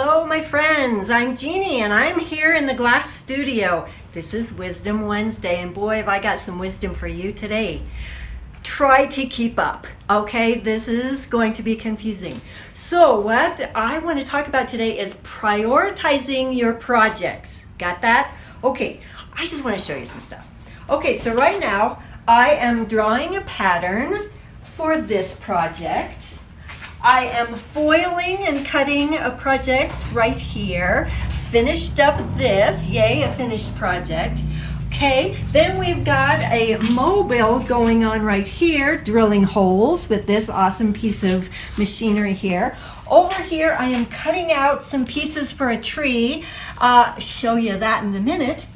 Hello, my friends. I'm Jeannie, and I'm here in the glass studio. This is Wisdom Wednesday, and boy, have I got some wisdom for you today. Try to keep up, okay? This is going to be confusing. So what I want to talk about today is prioritizing your projects. Got that? Okay, I just want to show you some stuff. Okay, so right now, I am drawing a pattern for this project. I am foiling and cutting a project right here. Finished up this, yay, a finished project. Okay, then we've got a mobile going on right here, drilling holes with this awesome piece of machinery here. Over here, I am cutting out some pieces for a tree. Show you that in a minute.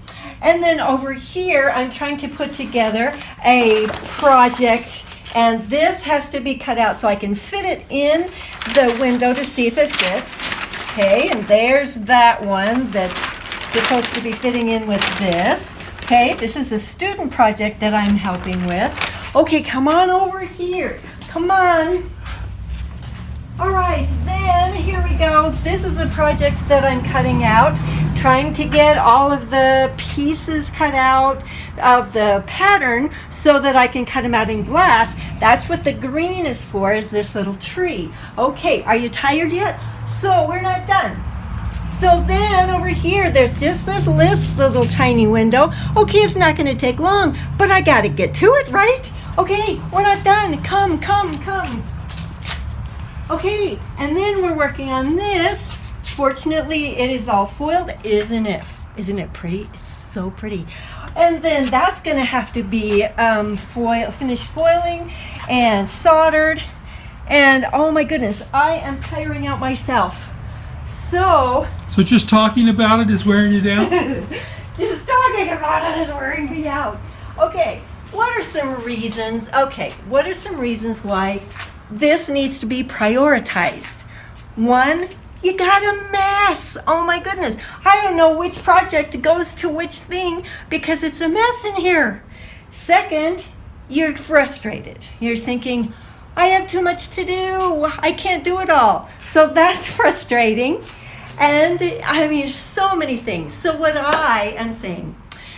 And then over here, I'm trying to put together a project, and this has to be cut out so I can fit it in the window to see if it fits. Okay, and there's that one that's supposed to be fitting in with this. Okay, this is a student project that I'm helping with. Okay, come on over here. Come on. All right, then here we go. This is a project that I'm cutting out, trying to get all of the pieces cut out of the pattern so that I can cut them out in glass. That's what the green is for, is this little tree. Okay, are you tired yet? So we're not done. So then over here, there's just this little tiny window. Okay, it's not going to take long, but I got to get to it, right? Okay, we're not done. Come. Okay, and then we're working on this. Fortunately, it is all foiled, isn't it? Isn't it pretty? It's so pretty. And then that's going to have to be finished foiling and soldered. And oh my goodness, I am tiring out myself. So just talking about it is wearing you down? Just talking about it is wearing me out. Okay, what are some reasons? What are some reasons why this needs to be prioritized? One, you got a mess. Oh my goodness. I don't know which project goes to which thing because it's a mess in here. Second, you're frustrated. You're thinking, I have too much to do. I can't do it all. So that's frustrating. And I mean, so many things. So what I am saying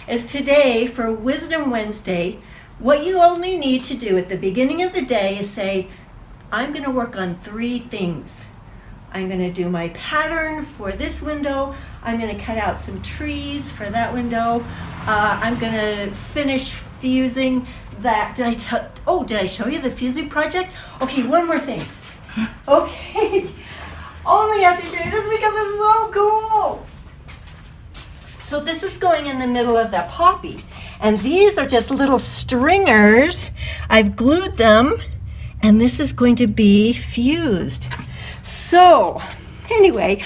is today for Wisdom Wednesday, what you only need to do at the beginning of the day is say, I'm going to work on 3 things. I'm going to do my pattern for this window. I'm going to cut out some trees for that window. I'm going to finish fusing that. Did I show you the fusing project? Okay, one more thing. Okay, only have to show you this because it's so cool. So this is going in the middle of that poppy. And these are just little stringers. I've glued them. And this is going to be fused. So, anyway,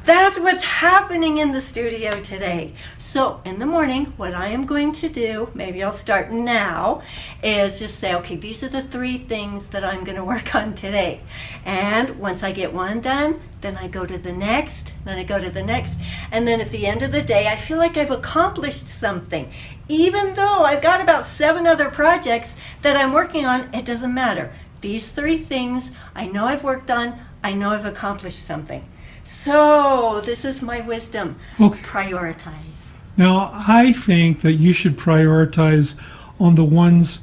that's what's happening in the studio today. So, in the morning, what I am going to do, maybe I'll start now, is just say, okay, these are the 3 things that I'm going to work on today. And once I get one done, then I go to the next, then I go to the next. And then at the end of the day, I feel like I've accomplished something. Even though I've got about 7 other projects that I'm working on, it doesn't matter. These 3 things I know I've worked on, I know I've accomplished something. So this is my wisdom. Okay. Prioritize. Now, I think that you should prioritize on the ones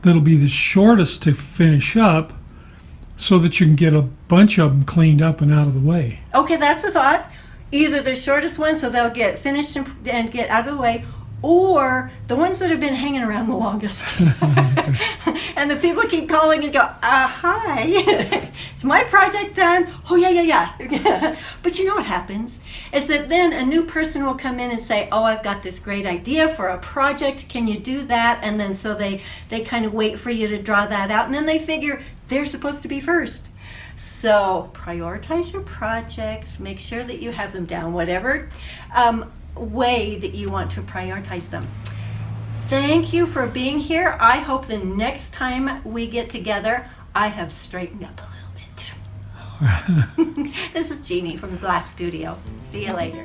that'll be the shortest to finish up so that you can get a bunch of them cleaned up and out of the way. Okay, that's a thought. Either the shortest one so they'll get finished and get out of the way, or the ones that have been hanging around the longest. And the people keep calling and go, hi, is my project done? Oh, yeah. But you know what happens is that then a new person will come in and say, oh, I've got this great idea for a project. Can you do that? And then so they kind of wait for you to draw that out. And then they figure they're supposed to be first. So prioritize your projects. Make sure that you have them down, whatever way that you want to prioritize them. Thank you for being here. I hope the next time we get together, I have straightened up a little bit. This is Jeannie from the Glass Studio. See you later.